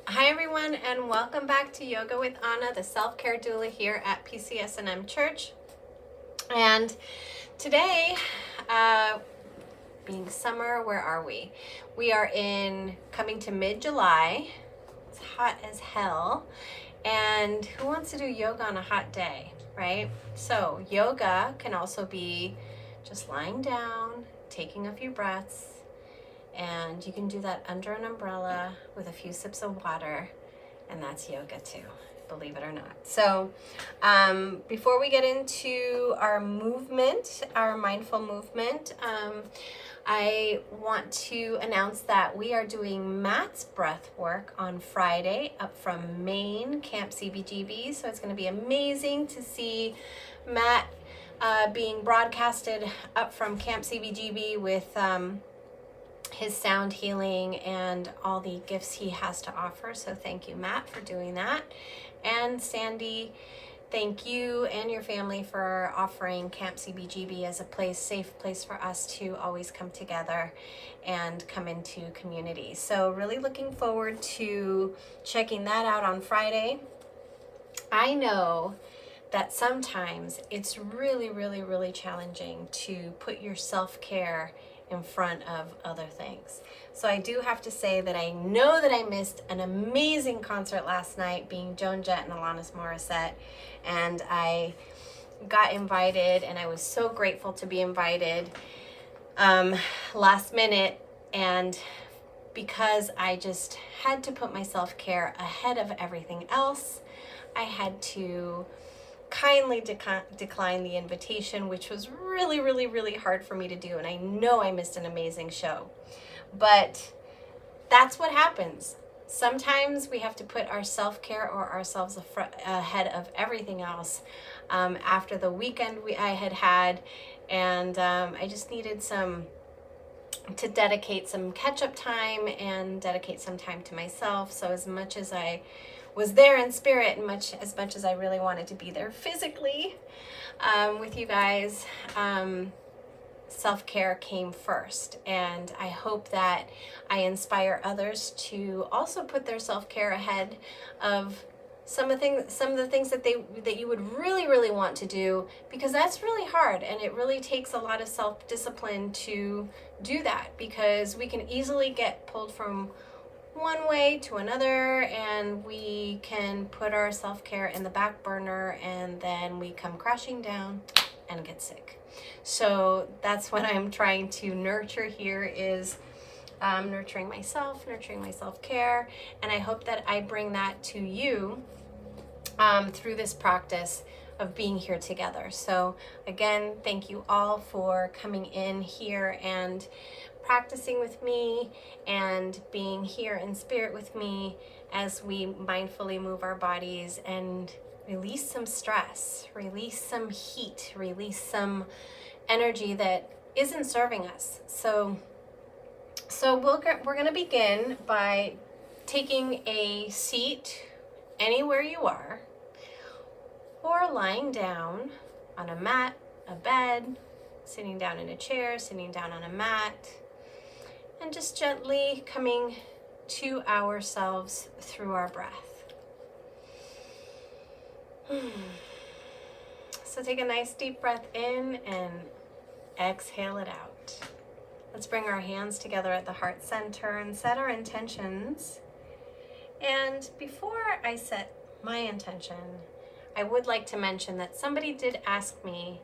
Hi everyone, and welcome back to Yoga with Anna, the Self Care Doula here at PCS&M Church. And today, being summer, where are we? We are coming to mid-July. It's hot as hell. And who wants to do yoga on a hot day, right? So yoga can also be just lying down, taking a few breaths, and you can do that under an umbrella with a few sips of water, and that's yoga too, believe it or not. So before we get into our movement, our mindful movement, I want to announce that we are doing Matt's breath work on Friday up from Maine, Camp CBGB. So it's going to be amazing to see Matt being broadcasted up from Camp CBGB with his sound healing and all the gifts he has to offer. So thank you, Matt, for doing that. And Sandy, thank you and your family for offering Camp CBGB as a safe place for us to always come together and come into community. So really looking forward to checking that out on Friday. I know that sometimes it's really, really, really challenging to put your self-care in front of other things. So I do have to say that I know that I missed an amazing concert last night, being Joan Jett and Alanis Morissette, and I got invited, and I was so grateful to be invited last minute, and because I just had to put my self-care ahead of everything else, I had to kindly decline the invitation, which was really, really, really hard for me to do. And I know I missed an amazing show, but that's what happens. Sometimes we have to put our self-care or ourselves ahead of everything else. After the weekend I had, and I just needed to dedicate some catch-up time and dedicate some time to myself. So as much as I was there in spirit and as much as I really wanted to be there physically with you guys, self-care came first. And I hope that I inspire others to also put their self-care ahead of some of the things that you would really, really want to do, because that's really hard, and it really takes a lot of self-discipline to do that, because we can easily get pulled from one way to another, and we can put our self-care in the back burner, and then we come crashing down and get sick. So that's what I'm trying to nurture here, is nurturing myself, nurturing my self-care, and I hope that I bring that to you through this practice of being here together. So again, thank you all for coming in here and practicing with me and being here in spirit with me as we mindfully move our bodies and release some stress, release some heat, release some energy that isn't serving us. So we're going to begin by taking a seat anywhere you are, or lying down on a mat, a bed, sitting down in a chair, sitting down on a mat, and just gently coming to ourselves through our breath. So take a nice deep breath in and exhale it out. Let's bring our hands together at the heart center and set our intentions. And before I set my intention, I would like to mention that somebody did ask me,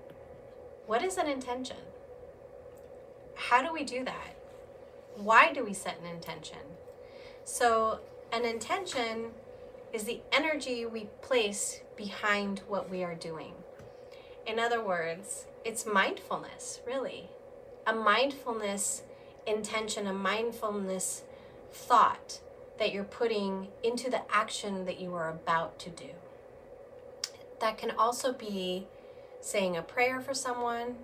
what is an intention? How do we do that? Why do we set an intention? So an intention is the energy we place behind what we are doing. In other words, it's mindfulness, really. A mindfulness intention, a mindfulness thought that you're putting into the action that you are about to do. That can also be saying a prayer for someone.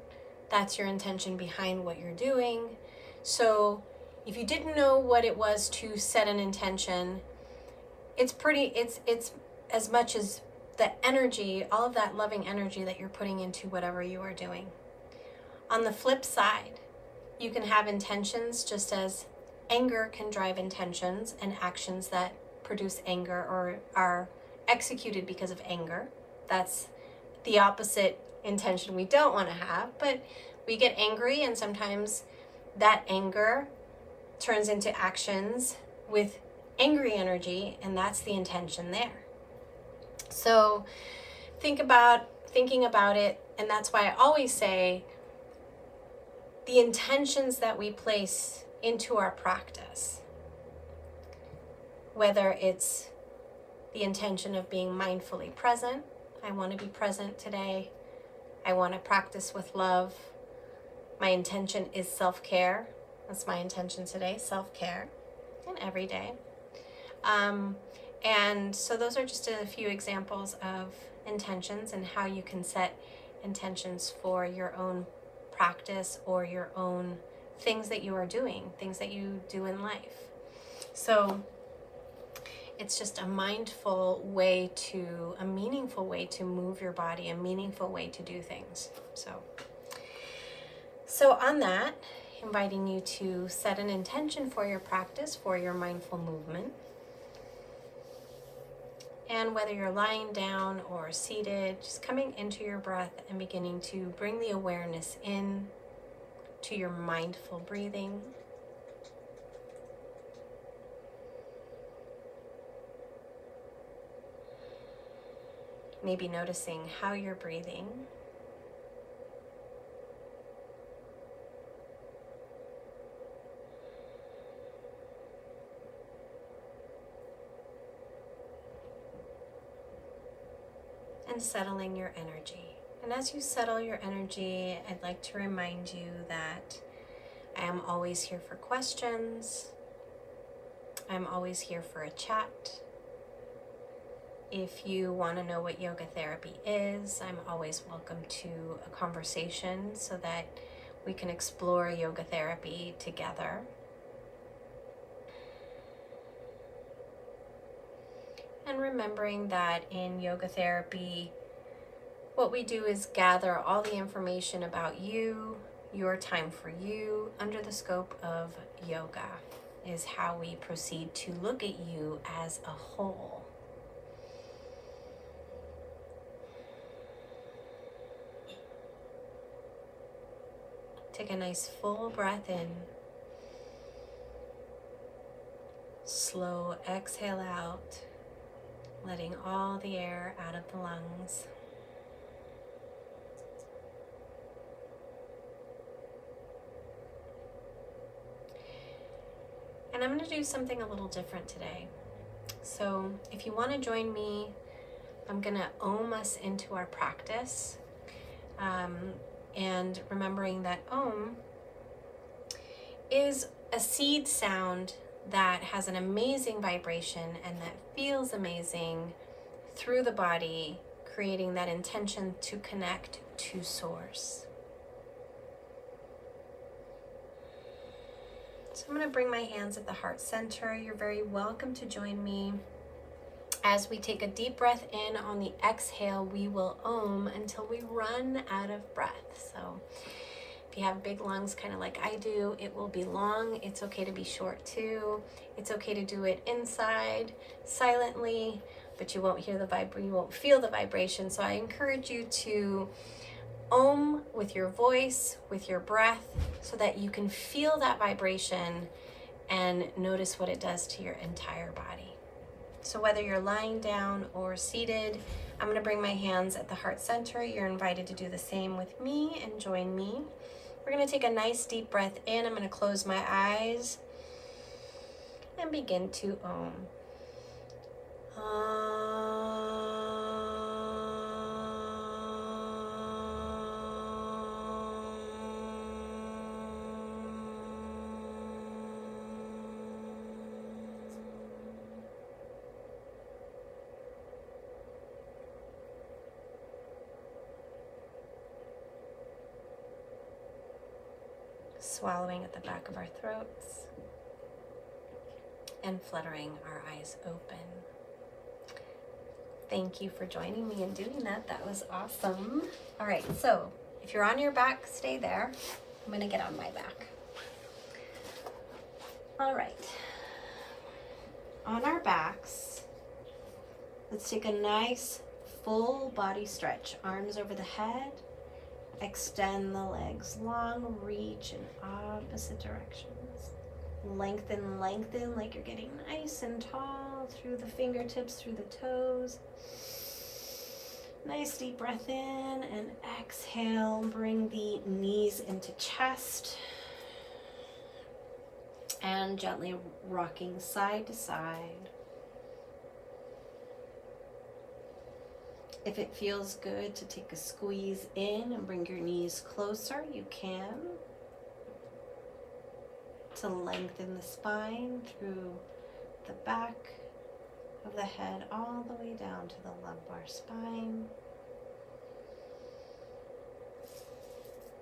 That's your intention behind what you're doing. So if you didn't know what it was to set an intention, it's as much as the energy, all of that loving energy that you're putting into whatever you are doing. On the flip side, you can have intentions just as anger can drive intentions and actions that produce anger or are executed because of anger. That's the opposite intention we don't want to have, but we get angry, and sometimes that anger turns into actions with angry energy, and that's the intention there. So thinking about it, and that's why I always say the intentions that we place into our practice, whether it's the intention of being mindfully present, I want to be present today, I want to practice with love, my intention is self-care, that's my intention today, self-care, and every day. And so those are just a few examples of intentions and how you can set intentions for your own practice or your own things that you are doing, things that you do in life. So it's just a mindful way to, a meaningful way to move your body, a meaningful way to do things. So on that, inviting you to set an intention for your practice, for your mindful movement. And whether you're lying down or seated, just coming into your breath and beginning to bring the awareness in to your mindful breathing. Maybe noticing how you're breathing. And settling your energy. And as you settle your energy, I'd like to remind you that I am always here for questions. I'm always here for a chat. If you want to know what yoga therapy is, I'm always welcome to a conversation so that we can explore yoga therapy together. And remembering that in yoga therapy, what we do is gather all the information about you, your time for you, under the scope of yoga, is how we proceed to look at you as a whole. Take a nice full breath in. Slow exhale out, letting all the air out of the lungs. And I'm going to do something a little different today. So if you want to join me, I'm going to Om us into our practice. And remembering that Om is a seed sound that has an amazing vibration and that feels amazing through the body, creating that intention to connect to Source. So I'm going to bring my hands at the heart center. You're very welcome to join me. As we take a deep breath in, on the exhale, we will Om until we run out of breath. So if you have big lungs, kind of like I do, it will be long. It's okay to be short too. It's okay to do it inside, silently, but you won't hear you won't feel the vibration. So I encourage you to Om with your voice, with your breath, so that you can feel that vibration and notice what it does to your entire body. So whether you're lying down or seated, I'm going to bring my hands at the heart center. You're invited to do the same with me and join me. We're going to take a nice deep breath in. I'm going to close my eyes and begin to Om. Swallowing at the back of our throats and fluttering our eyes open. Thank you for joining me and doing that. That was awesome. All right, so if you're on your back, stay there. I'm going to get on my back. All right. on our backs, let's take a nice full body stretch. Arms over the head. Extend the legs long, reach in opposite directions. Lengthen, lengthen like you're getting nice and tall through the fingertips, through the toes. Nice deep breath in and exhale. Bring the knees into chest. And gently rocking side to side. If it feels good to take a squeeze in and bring your knees closer, you can. To lengthen the spine through the back of the head all the way down to the lumbar spine.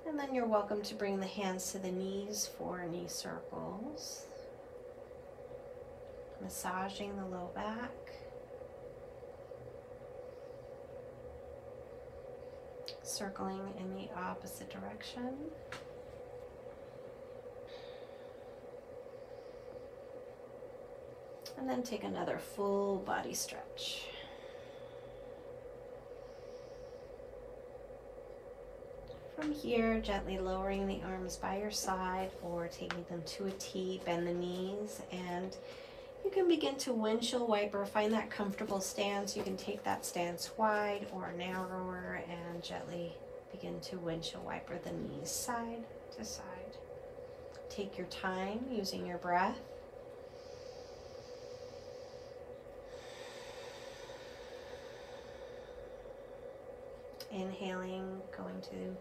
And then you're welcome to bring the hands to the knees for knee circles. Massaging the low back. Circling in the opposite direction. And then take another full body stretch. From here, gently lowering the arms by your side or taking them to a T, bend the knees, and you can begin to windshield wiper. Find that comfortable stance. You can take that stance wide or narrower and gently begin to windshield wiper the knees side to side. Take your time using your breath. Inhaling, going to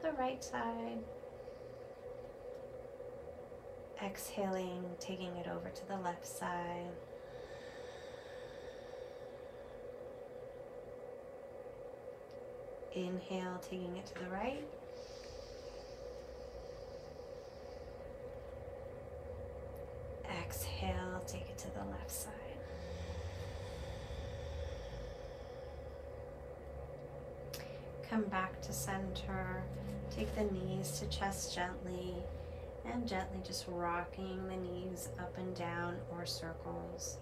the right side. Exhaling, taking it over to the left side. Inhale, taking it to the right. Exhale, take it to the left side. Come back to center. Take the knees to chest gently, and gently just rocking the knees up and down or circles.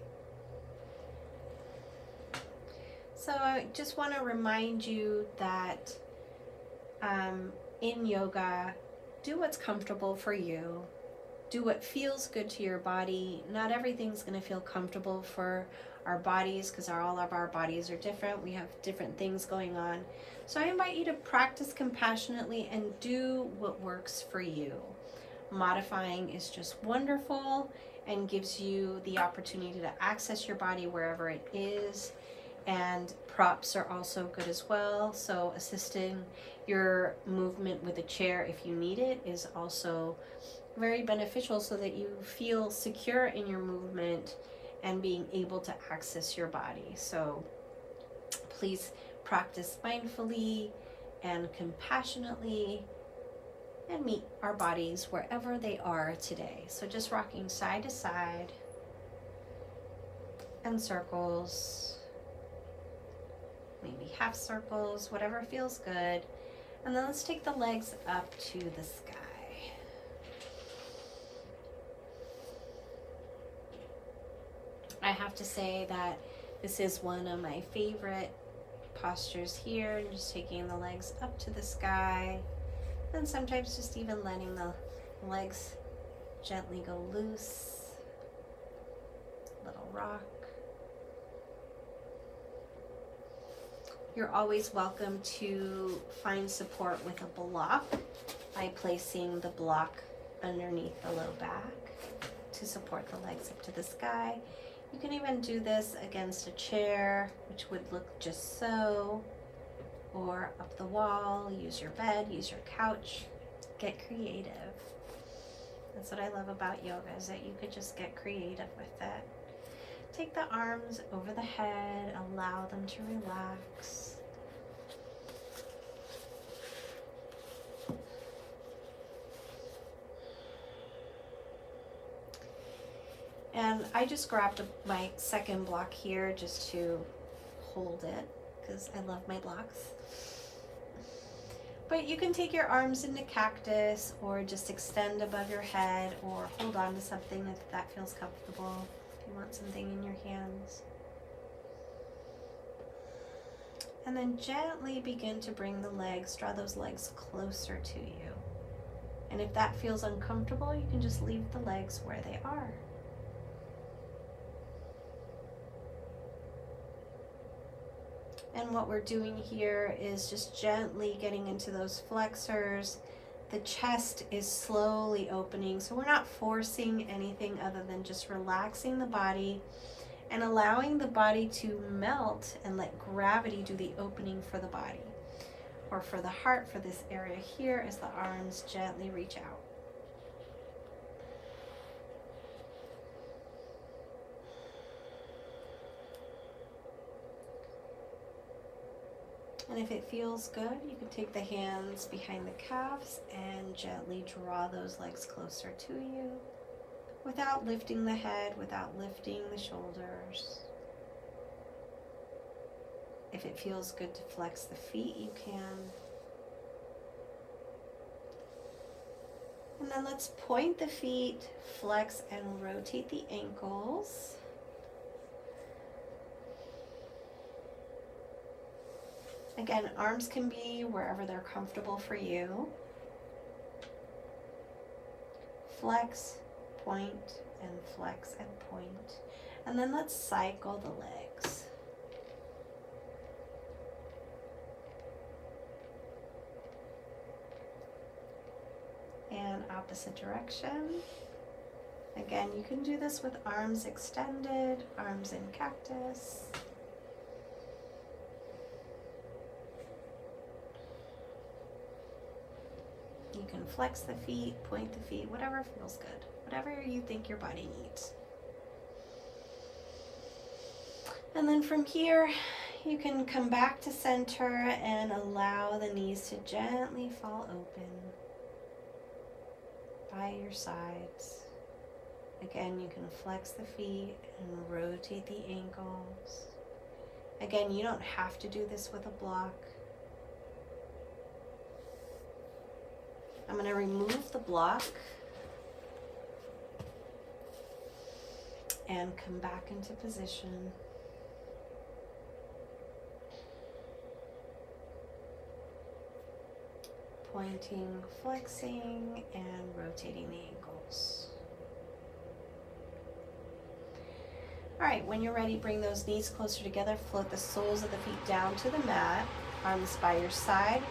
So I just want to remind you that in yoga, do what's comfortable for you. Do what feels good to your body. Not everything's going to feel comfortable for our bodies because all of our bodies are different. We have different things going on. So I invite you to practice compassionately and do what works for you. Modifying is just wonderful and gives you the opportunity to access your body wherever it is. And props are also good as well. So assisting your movement with a chair if you need it is also very beneficial so that you feel secure in your movement and being able to access your body. So please practice mindfully and compassionately and meet our bodies wherever they are today. So just rocking side to side and circles, maybe half circles, whatever feels good. And then let's take the legs up to the sky. I have to say that this is one of my favorite postures here, just taking the legs up to the sky, and sometimes just even letting the legs gently go loose. Little rock. You're always welcome to find support with a block by placing the block underneath the low back to support the legs up to the sky. You can even do this against a chair, which would look just so, or up the wall. Use your bed, use your couch. Get creative. That's what I love about yoga, is that you could just get creative with it. Take the arms over the head, allow them to relax. And I just grabbed my second block here just to hold it because I love my blocks. But you can take your arms into cactus or just extend above your head or hold on to something if that feels comfortable. you want something in your hands. And then gently begin to bring the legs, draw those legs closer to you. And if that feels uncomfortable, you can just leave the legs where they are. And what we're doing here is just gently getting into those flexors. The chest is slowly opening, so we're not forcing anything other than just relaxing the body and allowing the body to melt and let gravity do the opening for the body. Or for the heart, for this area here, as the arms gently reach out. And if it feels good, you can take the hands behind the calves and gently draw those legs closer to you without lifting the head, without lifting the shoulders. If it feels good to flex the feet, you can. And then let's point the feet, flex and rotate the ankles. Again, arms can be wherever they're comfortable for you. Flex, point, and flex and point. And then let's cycle the legs. And opposite direction. Again, you can do this with arms extended, arms in cactus. You can flex the feet, point the feet, whatever feels good, whatever you think your body needs. And then from here, you can come back to center and allow the knees to gently fall open by your sides. Again, you can flex the feet and rotate the ankles. Again, you don't have to do this with a block. I'm going to remove the block and come back into position. Pointing, flexing, and rotating the ankles. All right, when you're ready, bring those knees closer together. Float the soles of the feet down to the mat. Arms by your side.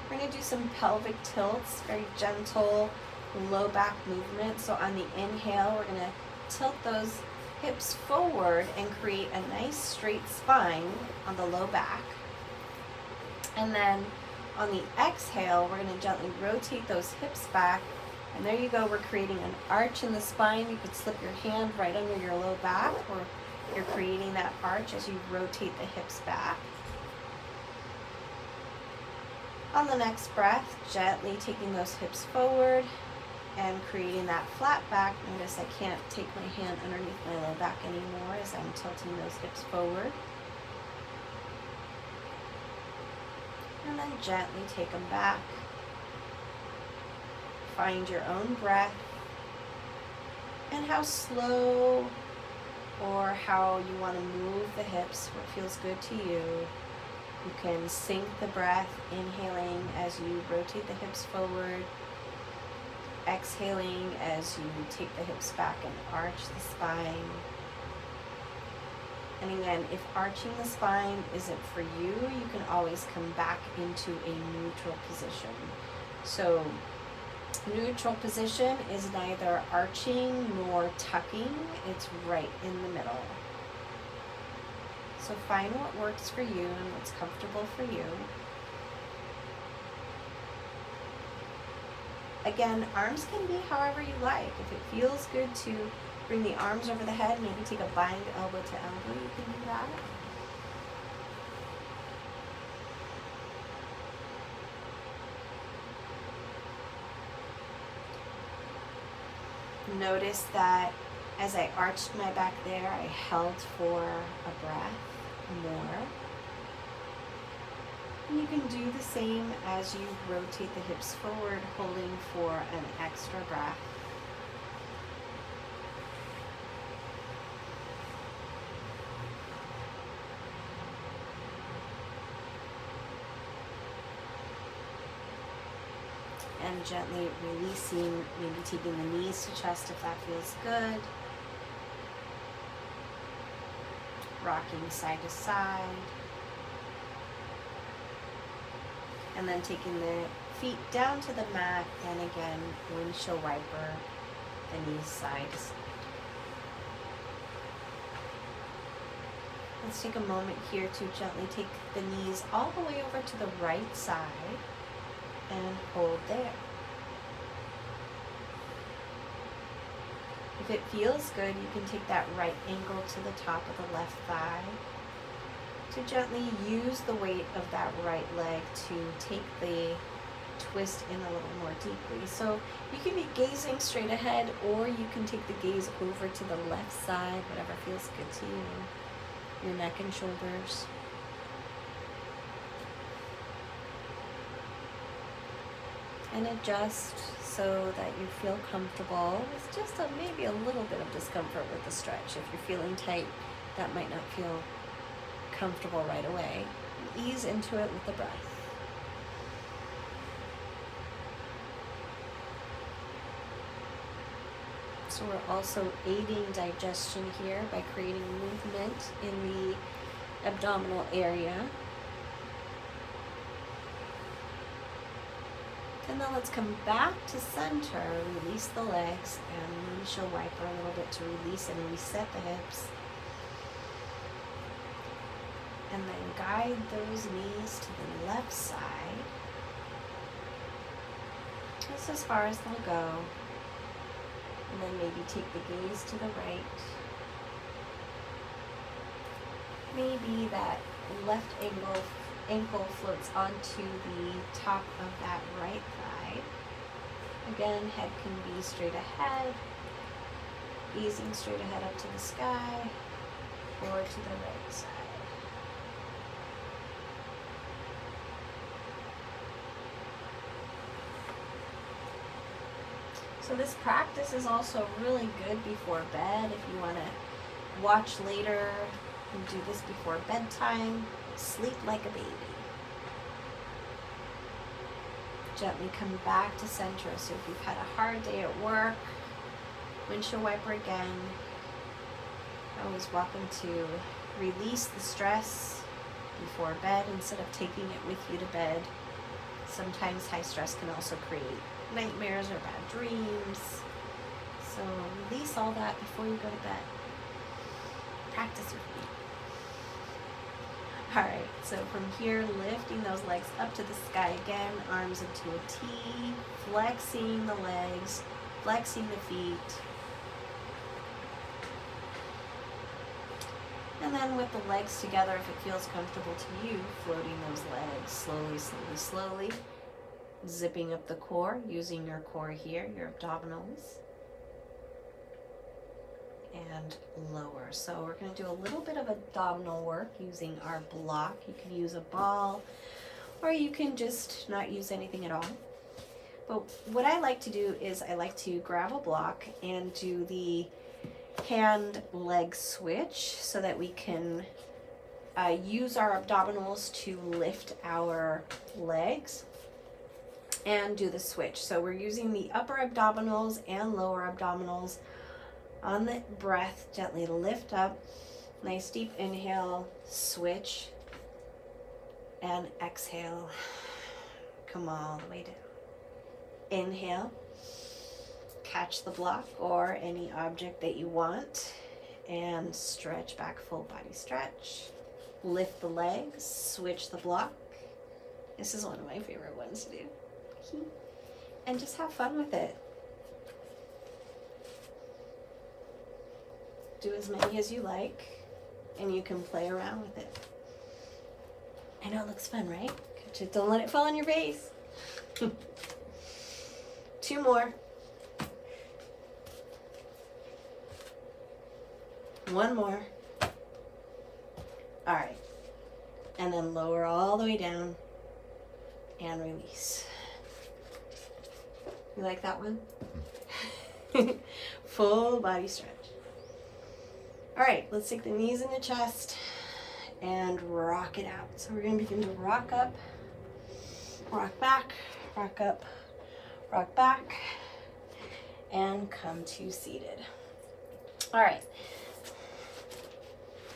We're going to do some pelvic tilts, very gentle low back movement. So on the inhale, we're going to tilt those hips forward and create a nice straight spine on the low back. And then on the exhale, we're going to gently rotate those hips back. And there you go, we're creating an arch in the spine. You could slip your hand right under your low back, or you're creating that arch as you rotate the hips back. On the next breath, gently taking those hips forward and creating that flat back. Notice I can't take my hand underneath my low back anymore as I'm tilting those hips forward. And then gently take them back. Find your own breath and how slow or how you want to move the hips, what feels good to you. You can sync the breath, inhaling as you rotate the hips forward, exhaling as you take the hips back and arch the spine. And again, if arching the spine isn't for you, you can always come back into a neutral position. So neutral position is neither arching nor tucking, it's right in the middle. So find what works for you and what's comfortable for you. Again, arms can be however you like. If it feels good to bring the arms over the head, maybe take a bind elbow to elbow, you can do that. Notice that as I arched my back there, I held for a breath more. And you can do the same as you rotate the hips forward, holding for an extra breath. And gently releasing, maybe taking the knees to chest if that feels good. Rocking side to side. And then taking the feet down to the mat, and again, windshield wiper, the knees side to side. Let's take a moment here to gently take the knees all the way over to the right side and hold there. If it feels good, you can take that right ankle to the top of the left thigh to gently use the weight of that right leg to take the twist in a little more deeply. So you can be gazing straight ahead, or you can take the gaze over to the left side, whatever feels good to you, your neck and shoulders. And adjust so that you feel comfortable with just maybe a little bit of discomfort with the stretch. If you're feeling tight, that might not feel comfortable right away. Ease into it with the breath. So we're also aiding digestion here by creating movement in the abdominal area. And then let's come back to center, release the legs, and windshield wiper a little bit to release and reset the hips. And then guide those knees to the left side. Just as far as they'll go. And then maybe take the gaze to the right. Maybe that left ankle floats onto the top of that right thigh. Again, head can be straight ahead, easing straight ahead up to the sky, or to the right side. So this practice is also really good before bed. If you want to watch later and do this before bedtime, sleep like a baby. Gently come back to center. So if you've had a hard day at work, windshield wiper again. Always welcome to release the stress before bed instead of taking it with you to bed. Sometimes high stress can also create nightmares or bad dreams. So release all that before you go to bed. Practice with me. All right, so from here, lifting those legs up to the sky again, arms into a T, flexing the legs, flexing the feet. And then with the legs together, if it feels comfortable to you, floating those legs slowly, slowly, slowly. Zipping up the core, using your core here, your abdominals. And lower. So we're going to do a little bit of abdominal work using our block. You can use a ball, or you can just not use anything at all. But what I like to do is I like to grab a block and do the hand leg switch so that we can use our abdominals to lift our legs and do the switch. So we're using the upper abdominals and lower abdominals. On the breath, gently lift up, nice deep inhale, switch, and exhale, come all the way down. Inhale, catch the block or any object that you want, and stretch back, full body stretch. Lift the legs, switch the block. This is one of my favorite ones to do. And just have fun with it. Do as many as you like, and you can play around with it. I know it looks fun, right? Just don't let it fall on your face. 2 more. 1 more. All right. And then lower all the way down and release. You like that one? Full body stretch. All right, let's take the knees in the chest and rock it out. So we're going to begin to rock up, rock back, rock up, rock back, and come to seated. All right.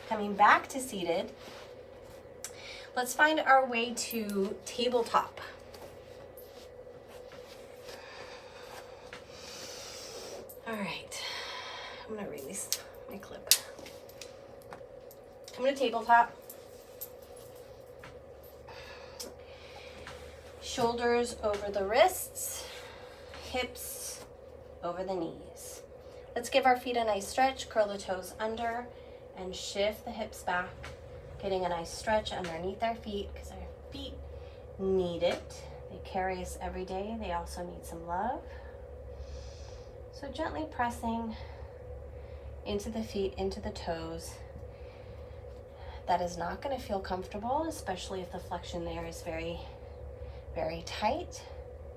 Coming back to seated, let's find our way to tabletop. All right. I'm going to release my clip. Come to tabletop. Shoulders over the wrists, hips over the knees. Let's give our feet a nice stretch, curl the toes under, and shift the hips back, getting a nice stretch underneath our feet because our feet need it. They carry us every day. They also need some love. So gently pressing into the feet, into the toes. That is not going to feel comfortable, especially if the flexion there is very, very tight.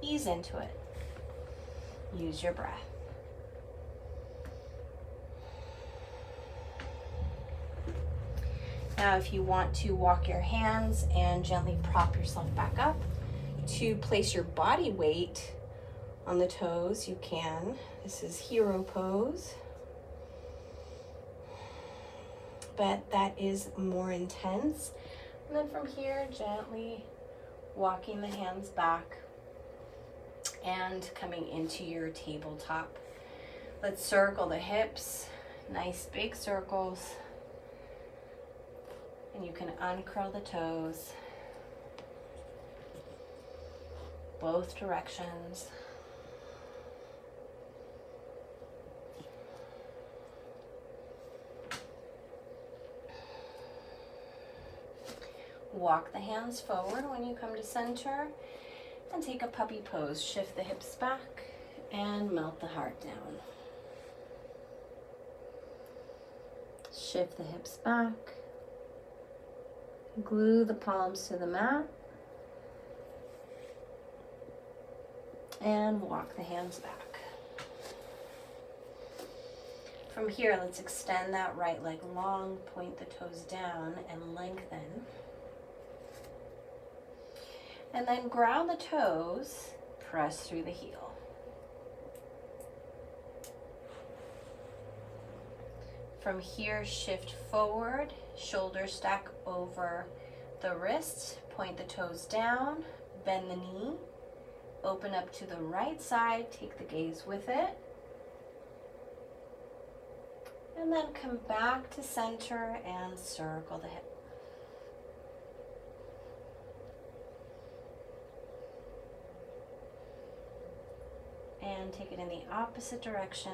Ease into it. Use your breath. Now, if you want to walk your hands and gently prop yourself back up to place your body weight on the toes, you can. This is hero pose. But that is more intense. And then from here, gently walking the hands back and coming into your tabletop. Let's circle the hips, nice big circles. And you can uncurl the toes, both directions. Walk the hands forward when you come to center and take a puppy pose. Shift the hips back and melt the heart down. Shift the hips back. Glue the palms to the mat. And walk the hands back. From here, let's extend that right leg long, point the toes down and lengthen. And then ground the toes, press through the heel. From here, shift forward, shoulders stack over the wrists, point the toes down, bend the knee, open up to the right side, take the gaze with it. And then come back to center and circle the hip. And take it in the opposite direction.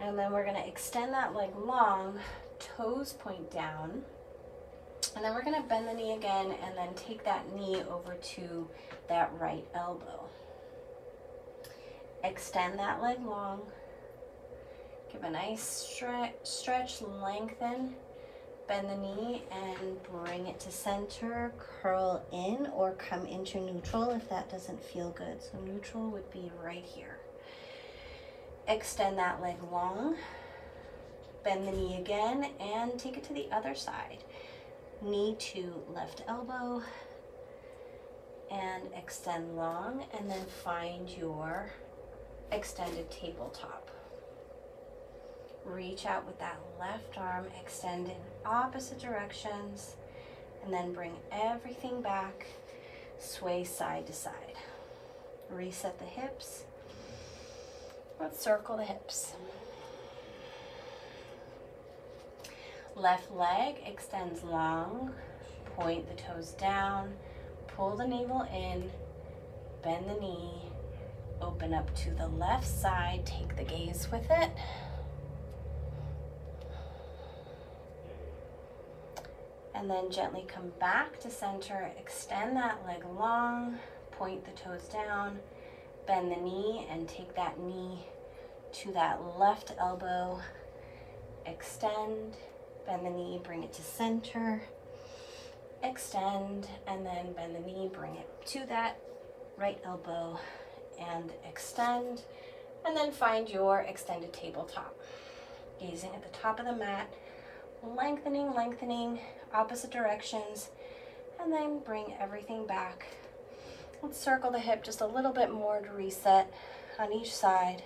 And then we're going to extend that leg long, toes point down. And then we're going to bend the knee again and then take that knee over to that right elbow. Extend that leg long. Give a nice stretch, lengthen. Bend the knee and bring it to center. Curl in or come into neutral if that doesn't feel good. So neutral would be right here. Extend that leg long. Bend the knee again and take it to the other side. Knee to left elbow and extend long, and then find your extended tabletop. Reach out with that left arm, extend in opposite directions, and then bring everything back, sway side to side. Reset the hips. Let's circle the hips. Left leg extends long, point the toes down, pull the navel in, bend the knee, open up to the left side, take the gaze with it. And then gently come back to center, extend that leg long, point the toes down, bend the knee and take that knee to that left elbow, extend, bend the knee, bring it to center, extend, and then bend the knee, bring it to that right elbow and extend, and then find your extended tabletop. Gazing at the top of the mat, lengthening, lengthening, opposite directions, and then bring everything back. Let's circle the hip just a little bit more to reset on each side.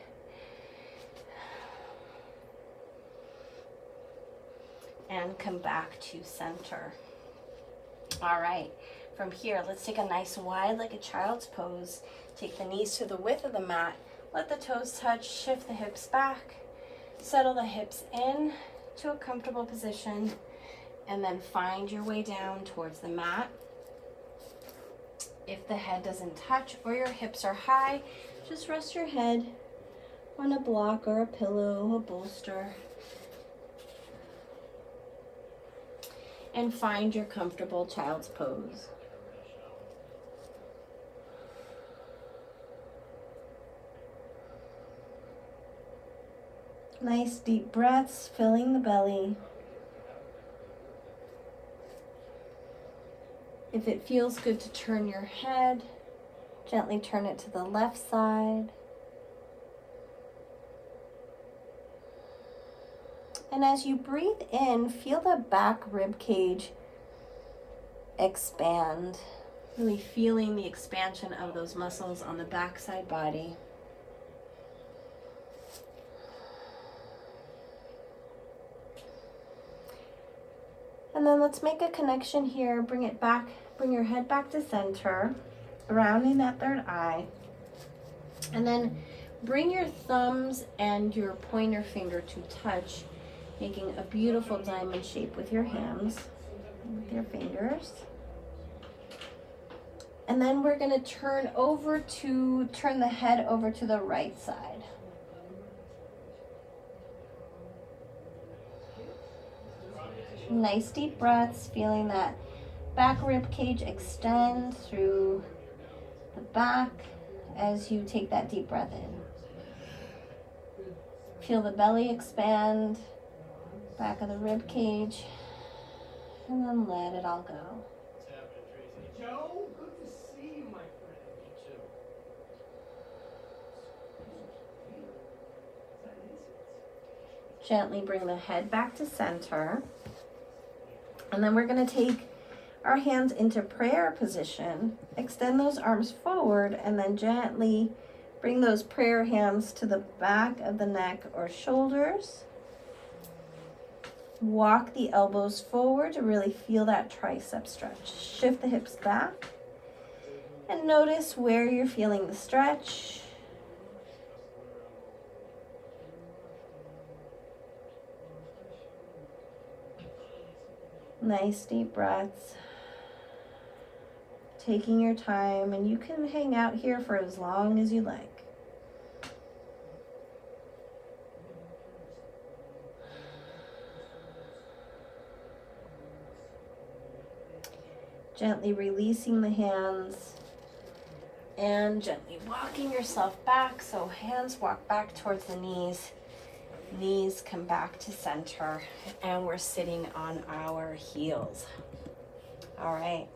And come back to center. All right, from here, let's take a nice wide-legged child's pose. Take the knees to the width of the mat. Let the toes touch, shift the hips back. Settle the hips in to a comfortable position, and then find your way down towards the mat. If the head doesn't touch or your hips are high, just rest your head on a block or a pillow, a bolster, and find your comfortable child's pose. Nice deep breaths, filling the belly. If it feels good to turn your head, gently turn it to the left side. And as you breathe in, feel the back rib cage expand. Really feeling the expansion of those muscles on the backside body. And then let's make a connection here. Bring it back, bring your head back to center, rounding that third eye. And then bring your thumbs and your pointer finger to touch, making a beautiful diamond shape with your hands, with your fingers. And then we're going to turn the head over to the right side. Nice deep breaths, feeling that back rib cage extend through the back as you take that deep breath in. Feel the belly expand, back of the rib cage, and then let it all go. What's happening, Tracy? Joe, good to see you, my friend. You too. Gently bring the head back to center. And then we're going to take our hands into prayer position. Extend those arms forward and then gently bring those prayer hands to the back of the neck or shoulders. Walk the elbows forward to really feel that tricep stretch. Shift the hips back and notice where you're feeling the stretch. Nice deep breaths. Taking your time, and you can hang out here for as long as you like. Gently releasing the hands and gently walking yourself back. So hands walk back towards the knees. Knees come back to center, and we're sitting on our heels. All right.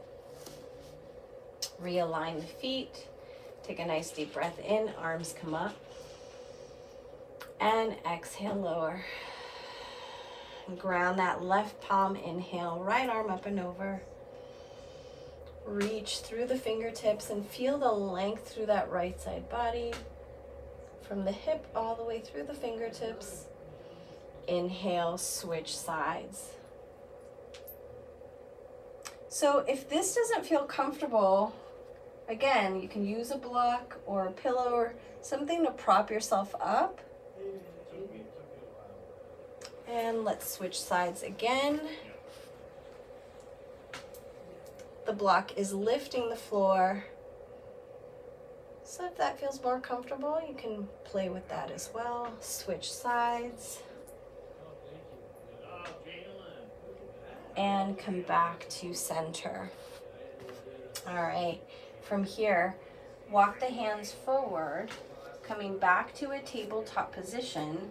Realign the feet. Take a nice deep breath in. Arms come up. And exhale, lower. Ground that left palm. Inhale, right arm up and over. Reach through the fingertips and feel the length through that right side body. From the hip all the way through the fingertips. Inhale, switch sides. So if this doesn't feel comfortable, again, you can use a block or a pillow or something to prop yourself up. And let's switch sides again. The block is lifting the floor. So if that feels more comfortable, you can play with that as well. Switch sides. And come back to center. All right, from here, walk the hands forward, coming back to a tabletop position.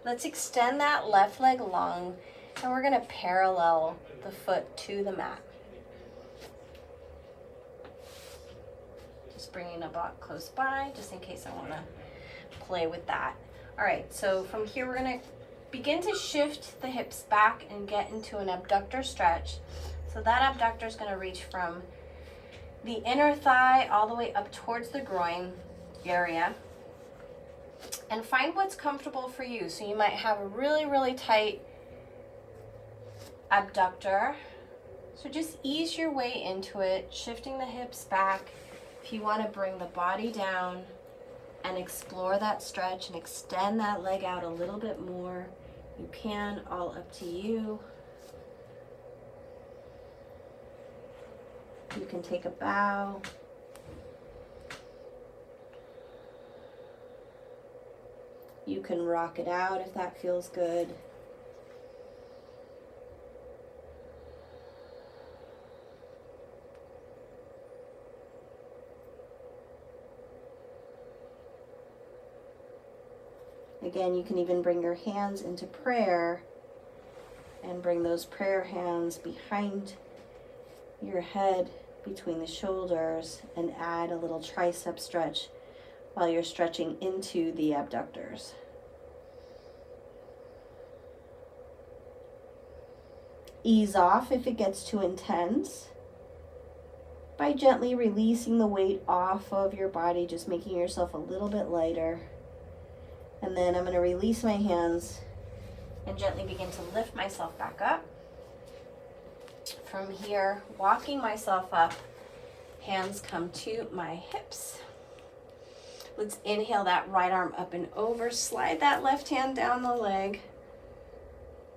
Let's extend that left leg long, and we're gonna parallel the foot to the mat. Just bringing a block close by, just in case I wanna play with that. All right, so from here, we're gonna begin to shift the hips back and get into an abductor stretch. So that abductor is going to reach from the inner thigh all the way up towards the groin area. And find what's comfortable for you. So you might have a really, really tight abductor. So just ease your way into it, shifting the hips back. If you want to bring the body down and explore that stretch and extend that leg out a little bit more, you can, all up to you. You can take a bow. You can rock it out if that feels good. Again, you can even bring your hands into prayer and bring those prayer hands behind your head, between the shoulders, and add a little tricep stretch while you're stretching into the abductors. Ease off if it gets too intense by gently releasing the weight off of your body, just making yourself a little bit lighter. And then I'm going to release my hands and gently begin to lift myself back up. From here, walking myself up, hands come to my hips. Let's inhale that right arm up and over. Slide that left hand down the leg.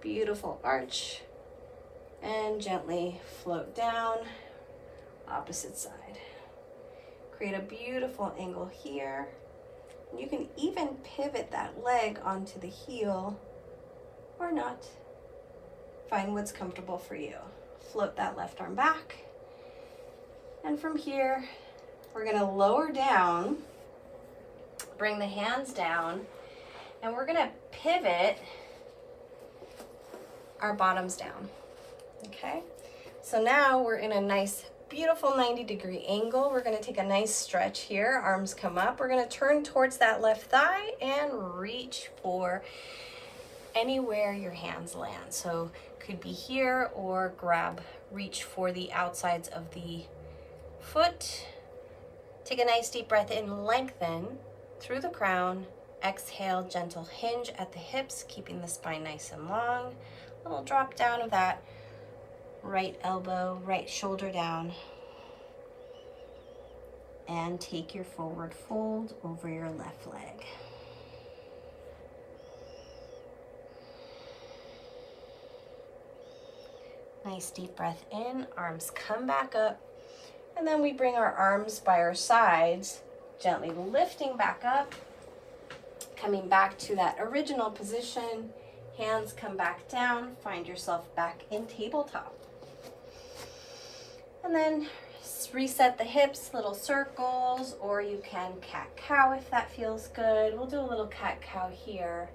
Beautiful arch. And gently float down, opposite side. Create a beautiful angle here. You can even pivot that leg onto the heel or not. Find what's comfortable for you. Float that left arm back. And from here, we're going to lower down, bring the hands down, and we're going to pivot our bottoms down. Okay? So now we're in a nice beautiful 90-degree angle. We're going to take a nice stretch here. Arms come up. We're going to turn towards that left thigh and reach for anywhere your hands land. So could be here or reach for the outsides of the foot. Take a nice deep breath in, lengthen through the crown. Exhale, gentle hinge at the hips, keeping the spine nice and long. A little drop down of that right elbow, right shoulder down. And take your forward fold over your left leg. Nice deep breath in, arms come back up. And then we bring our arms by our sides, gently lifting back up, coming back to that original position. Hands come back down, find yourself back in tabletop. And then reset the hips, little circles, or you can cat-cow if that feels good. We'll do a little cat-cow here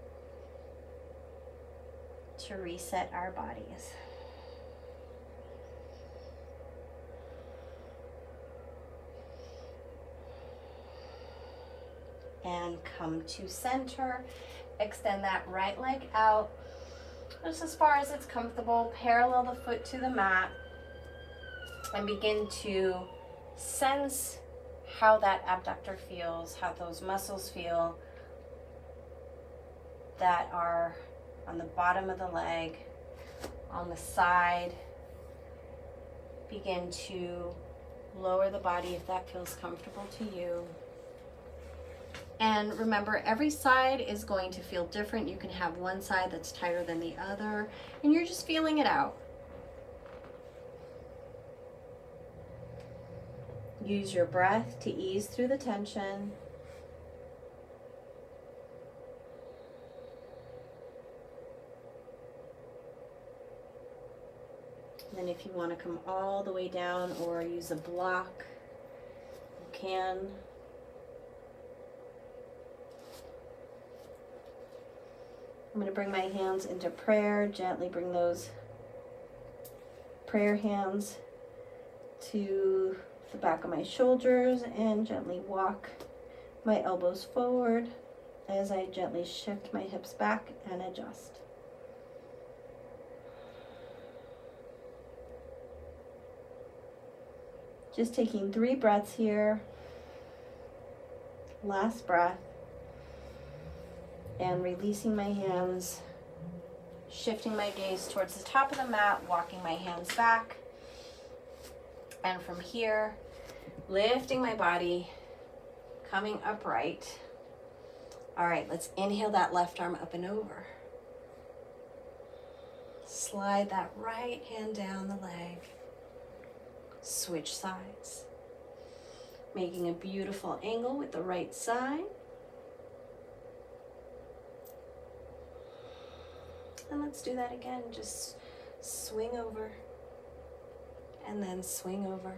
to reset our bodies. And come to center. Extend that right leg out just as far as it's comfortable. Parallel the foot to the mat. And begin to sense how that abductor feels, how those muscles feel that are on the bottom of the leg, on the side. Begin to lower the body if that feels comfortable to you. And remember, every side is going to feel different. You can have one side that's tighter than the other, and you're just feeling it out. Use your breath to ease through the tension. And then if you want to come all the way down or use a block, you can. I'm going to bring my hands into prayer. Gently bring those prayer hands to the back of my shoulders and gently walk my elbows forward as I gently shift my hips back and adjust. Just taking 3 breaths here. Last breath. And releasing my hands. Shifting my gaze towards the top of the mat, walking my hands back. And from here, lifting my body, coming upright. All right, let's inhale that left arm up and over. Slide that right hand down the leg. Switch sides. Making a beautiful angle with the right side. And let's do that again. Just swing over. And then swing over.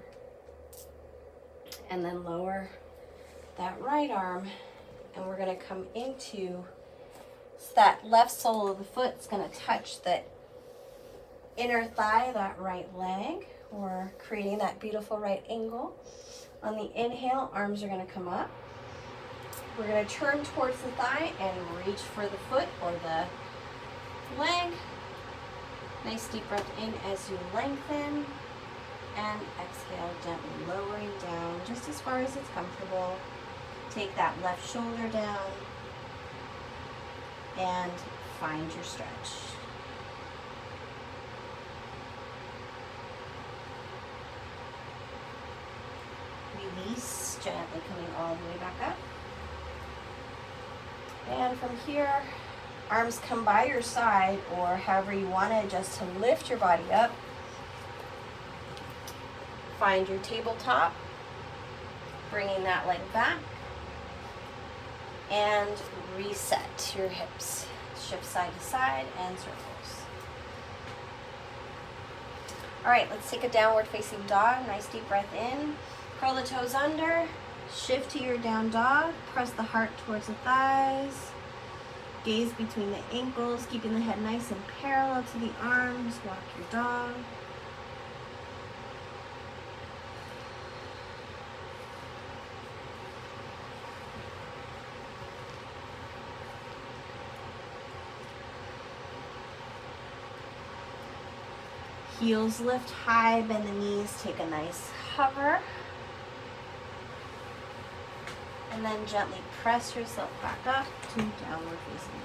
And then lower that right arm. And we're going to come into, so that left sole of the foot is going to touch the inner thigh, that right leg. We're creating that beautiful right angle. On the inhale, arms are going to come up. We're going to turn towards the thigh and reach for the foot or the leg. Nice deep breath in as you lengthen. And exhale, gently lowering down just as far as it's comfortable. Take that left shoulder down and find your stretch. Release, gently coming all the way back up. And from here, arms come by your side or however you want it, just to lift your body up. Find your tabletop, bringing that leg back. And reset your hips. Shift side to side and circles. All right, let's take a downward facing dog. Nice deep breath in. Curl the toes under. Shift to your down dog. Press the heart towards the thighs. Gaze between the ankles, keeping the head nice and parallel to the arms. Walk your dog. Heels lift high, bend the knees, take a nice hover. And then gently press yourself back up to downward facing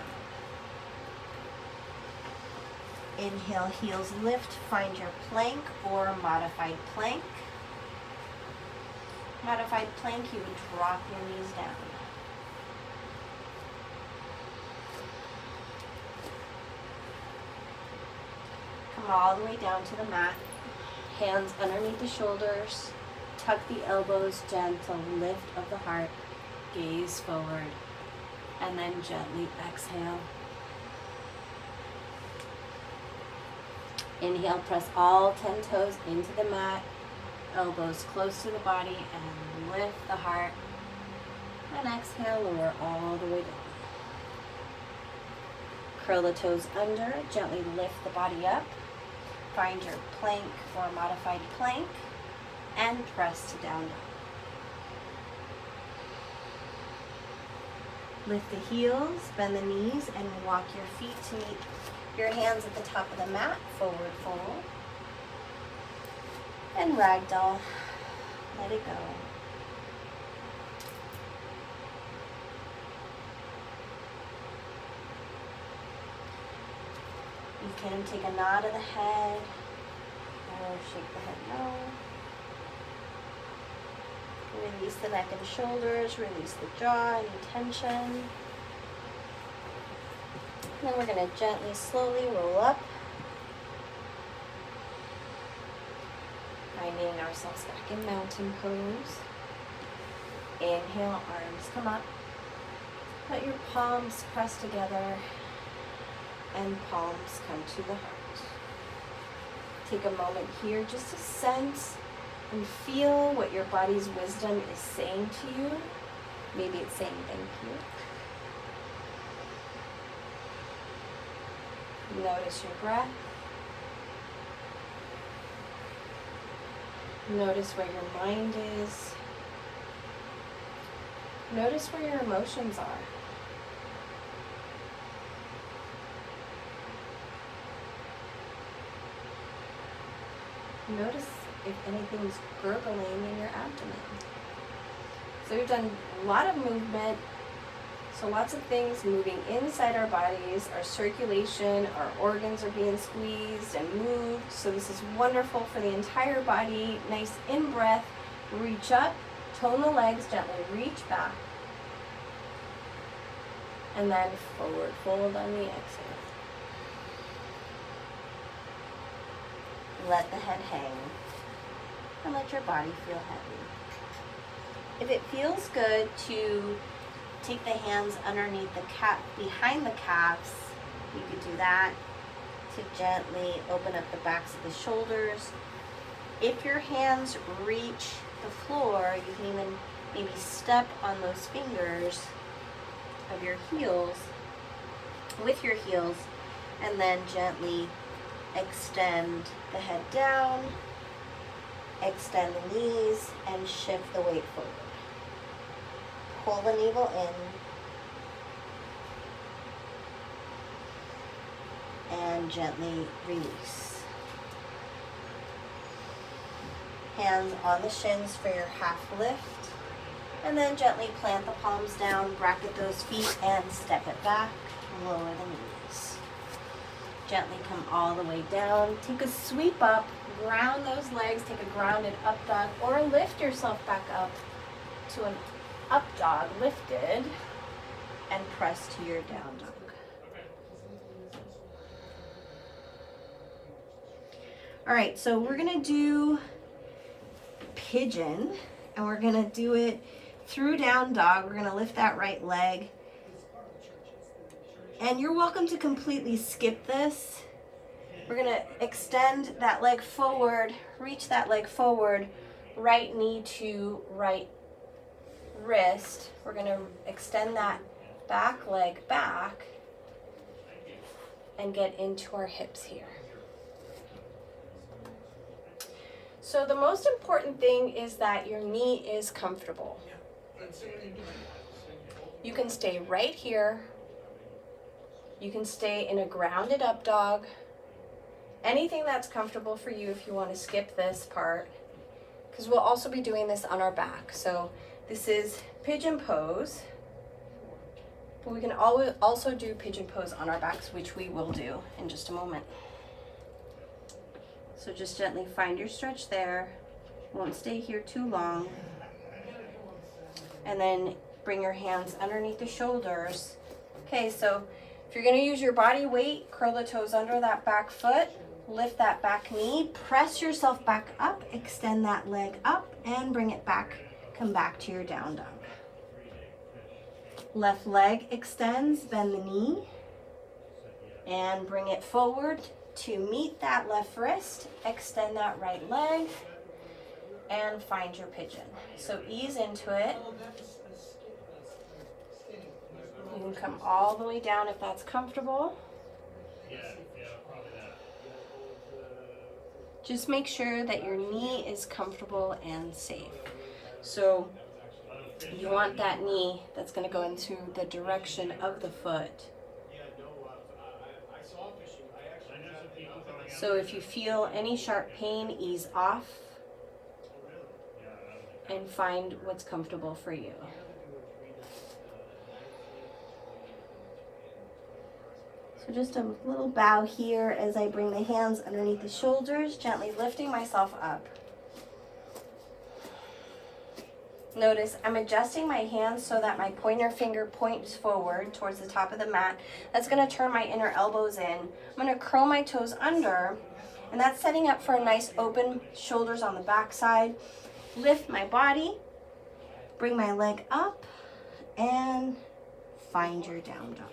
dog. Inhale, heels lift, find your plank or modified plank. Modified plank, you would drop your knees down. Come all the way down to the mat. Hands underneath the shoulders. Tuck the elbows, gentle lift of the heart. Gaze forward. And then gently exhale. Inhale, press all 10 toes into the mat. Elbows close to the body and lift the heart. And exhale, lower all the way down. Curl the toes under, gently lift the body up. Find your plank or modified plank and press to down dog. Lift the heels, bend the knees, and walk your feet to meet your hands at the top of the mat, forward fold. And ragdoll, let it go. You can take a nod of the head or shake the head no. Release the neck and the shoulders, release the jaw, any tension. And then we're going to gently, slowly roll up. Finding ourselves back in mountain pose. Inhale, arms come up. Let your palms press together. And palms come to the heart. Take a moment here just to sense and feel what your body's wisdom is saying to you. Maybe it's saying thank you. Notice your breath. Notice where your mind is. Notice where your emotions are. Notice if anything's gurgling in your abdomen. So we've done a lot of movement. So lots of things moving inside our bodies, our circulation, our organs are being squeezed and moved. So this is wonderful for the entire body. Nice in-breath, reach up, tone the legs, gently reach back. And then forward fold on the exhale. Let the head hang and let your body feel heavy. If it feels good to take the hands underneath the calf, behind the calves, you could do that to gently open up the backs of the shoulders. If your hands reach the floor, you can even maybe step on those fingers of your heels, with your heels, and then gently extend the head down, extend the knees, and shift the weight forward. Pull the navel in and gently release. Hands on the shins for your half lift, and then gently plant the palms down, bracket those feet, and step it back, lower the knees. Gently come all the way down, take a sweep up, ground those legs, take a grounded up dog, or lift yourself back up to an up dog, lifted, and press to your down dog. All right, so we're gonna do pigeon, and we're gonna do it through down dog. We're gonna lift that right leg, and you're welcome to completely skip this. We're gonna extend that leg forward, reach that leg forward, right knee to right wrist. We're gonna extend that back leg back and get into our hips here. So the most important thing is that your knee is comfortable. You can stay right here. You can stay in a grounded up dog. Anything that's comfortable for you if you want to skip this part, because we'll also be doing this on our back. So this is pigeon pose, but we can also do pigeon pose on our backs, which we will do in just a moment. So just gently find your stretch there. Won't stay here too long. And then bring your hands underneath the shoulders. Okay, so if you're gonna use your body weight, curl the toes under that back foot, lift that back knee, press yourself back up, extend that leg up, and bring it back. Come back to your down dog. Left leg extends, bend the knee, and bring it forward to meet that left wrist, extend that right leg, and find your pigeon. So ease into it. You can come all the way down if that's comfortable. Just make sure that your knee is comfortable and safe. So you want that knee that's going to go into the direction of the foot. So if you feel any sharp pain, ease off and find what's comfortable for you. So just a little bow here as I bring the hands underneath the shoulders, gently lifting myself up. Notice I'm adjusting my hands so that my pointer finger points forward towards the top of the mat. That's going to turn my inner elbows in. I'm going to curl my toes under, and that's setting up for a nice open shoulders on the back side. Lift my body, bring my leg up, and find your down dog.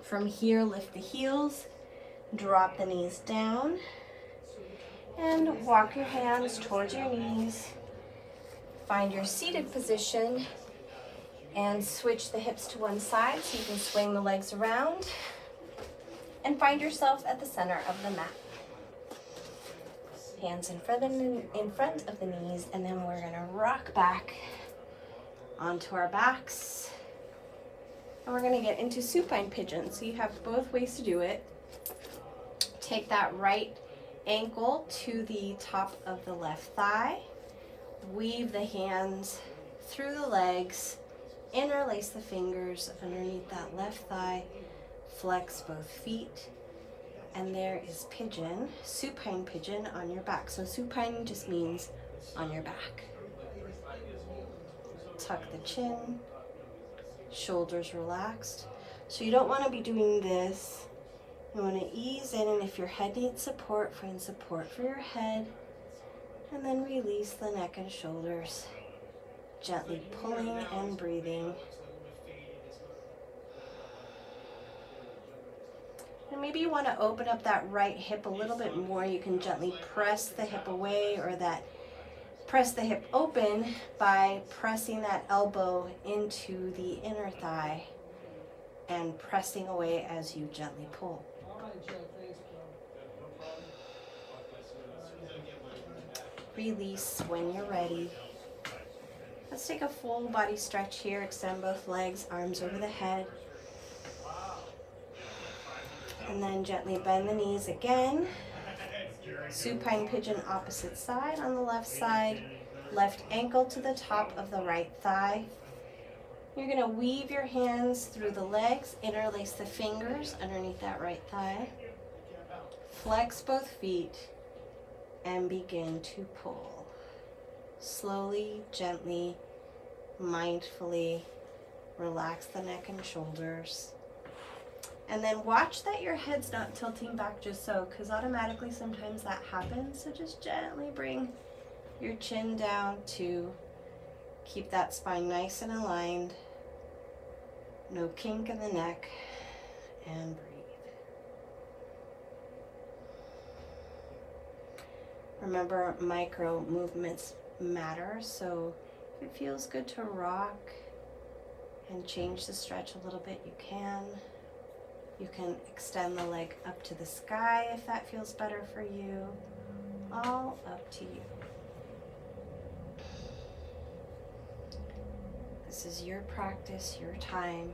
From here, lift the heels, drop the knees down, and walk your hands towards your knees. Find your seated position and switch the hips to one side so you can swing the legs around and find yourself at the center of the mat. Hands in front of the knees, and then we're gonna rock back onto our backs. And we're gonna get into supine pigeon. So you have both ways to do it. Take that right ankle to the top of the left thigh. Weave the hands through the legs, interlace the fingers underneath that left thigh, flex both feet, and there is pigeon, supine pigeon on your back. So supine just means on your back. Tuck the chin, shoulders relaxed. So you don't want to be doing this. You want to ease in, and if your head needs support, find support for your head, and then release the neck and shoulders, gently pulling and breathing. And maybe you want to open up that right hip a little bit more. You can gently press the hip away, or press the hip open by pressing that elbow into the inner thigh and pressing away as you gently pull. Release when you're ready. Let's take a full body stretch here. Extend both legs, arms over the head. And then gently bend the knees again. Supine pigeon opposite side on the left side. Left ankle to the top of the right thigh. You're going to weave your hands through the legs, interlace the fingers underneath that right thigh. Flex both feet and begin to pull. Slowly, gently, mindfully relax the neck and shoulders. And then watch that your head's not tilting back just so, because automatically sometimes that happens. So just gently bring your chin down to keep that spine nice and aligned. No kink in the neck. And breathe. Remember, micro movements matter. So if it feels good to rock and change the stretch a little bit, you can. You can extend the leg up to the sky if that feels better for you. All up to you. This is your practice, your time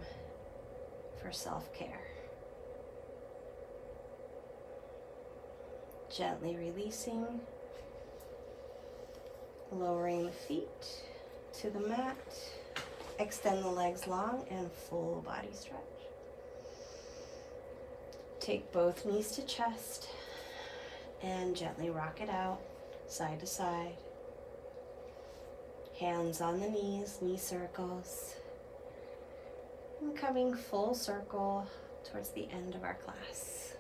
for self-care. Gently releasing, lowering the feet to the mat. Extend the legs long and full body stretch. Take both knees to chest and gently rock it out side to side. Hands on the knees, knee circles. And coming full circle towards the end of our class.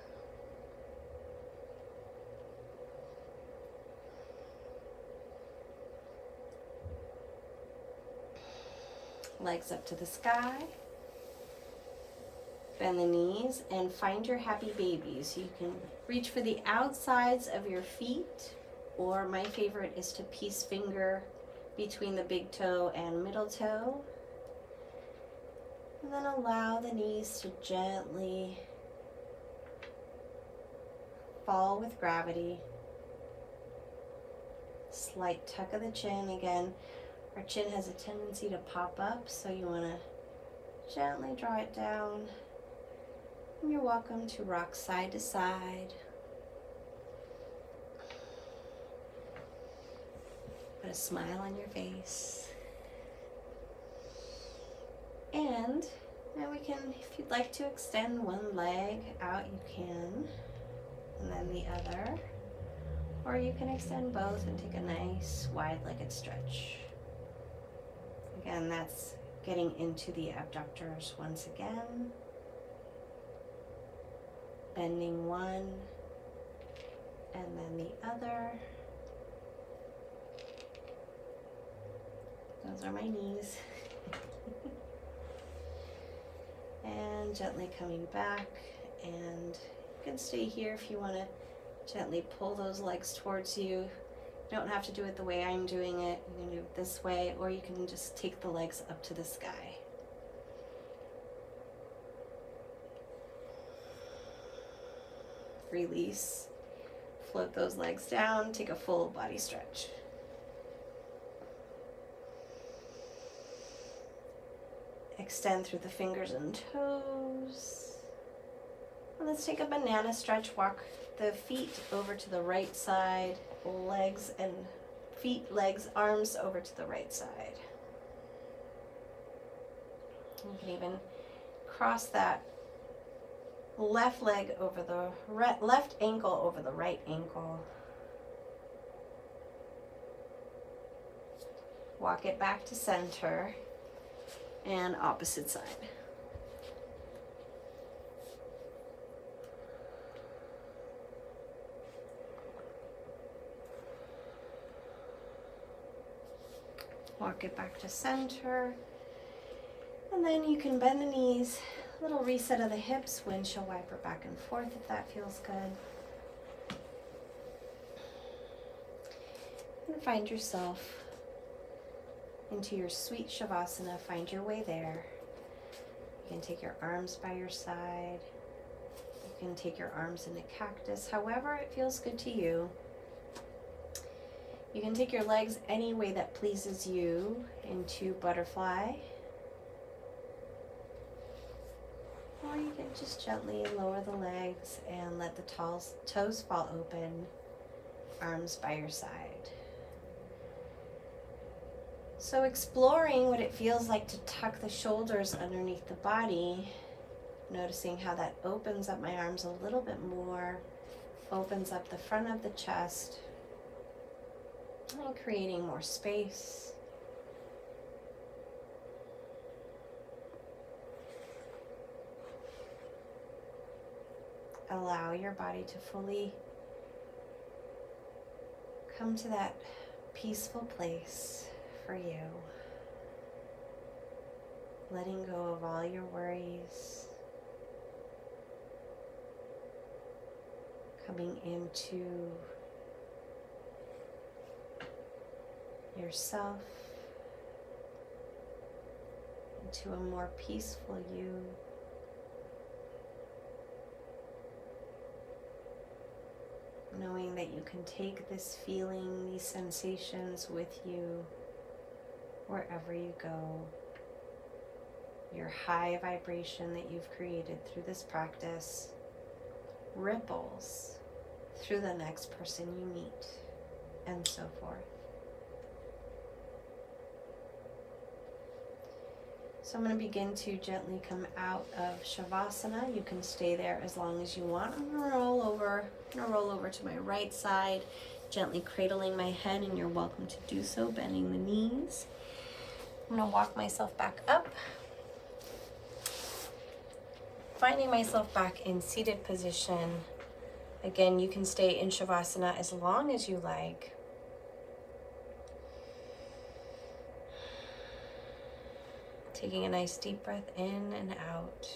Legs up to the sky. Bend the knees and find your happy babies. You can reach for the outsides of your feet, or my favorite is to peace finger between the big toe and middle toe. And then allow the knees to gently fall with gravity. Slight tuck of the chin. Again, our chin has a tendency to pop up, so you want to gently draw it down. And you're welcome to rock side to side. Put a smile on your face. And now we can, if you'd like to extend one leg out, you can. And then the other. Or you can extend both and take a nice wide-legged stretch. Again, that's getting into the abductors once again. Bending one and then the other. Those are my knees. And gently coming back, and you can stay here if you want to gently pull those legs towards you. You don't have to do it the way I'm doing it. You can do it this way, or you can just take the legs up to the sky. Release, float those legs down, take a full body stretch. Extend through the fingers and toes. Let's take a banana stretch. Walk the feet over to the right side, legs and feet, legs, arms over to the right side. You can even cross that left leg over the left ankle over the right ankle. Walk it back to center and opposite side. Walk it back to center. And then you can bend the knees, a little reset of the hips, windshield wiper back and forth if that feels good. And find yourself into your sweet Shavasana. Find your way there. You can take your arms by your side. You can take your arms into cactus, however it feels good to you. You can take your legs any way that pleases you into butterfly. Or you can just gently lower the legs and let the toes fall open, arms by your side. So exploring what it feels like to tuck the shoulders underneath the body, noticing how that opens up my arms a little bit more, opens up the front of the chest, and creating more space. Allow your body to fully come to that peaceful place for you. Letting go of all your worries. Coming into yourself, into a more peaceful you. Knowing that you can take this feeling, these sensations with you wherever you go. Your high vibration that you've created through this practice ripples through the next person you meet, and so forth. So I'm going to begin to gently come out of Shavasana. You can stay there as long as you want. I'm going to roll over to my right side, gently cradling my head, and you're welcome to do so, bending the knees. I'm going to walk myself back up, finding myself back in seated position. Again, you can stay in Shavasana as long as you like. Taking a nice deep breath in and out.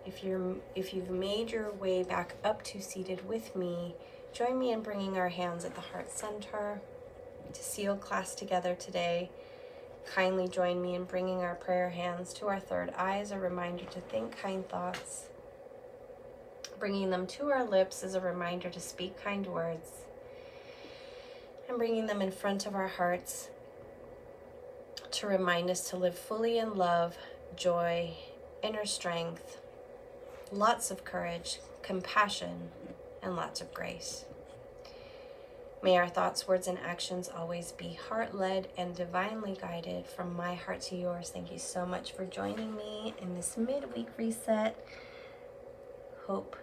If you've made your way back up to seated with me, join me in bringing our hands at the heart center to seal class together today. Kindly join me in bringing our prayer hands to our third eye as a reminder to think kind thoughts. Bringing them to our lips as a reminder to speak kind words. And bringing them in front of our hearts to remind us to live fully in love, joy, inner strength, lots of courage, compassion, and lots of grace. May our thoughts, words, and actions always be heart-led and divinely guided from my heart to yours. Thank you so much for joining me in this midweek reset. Hope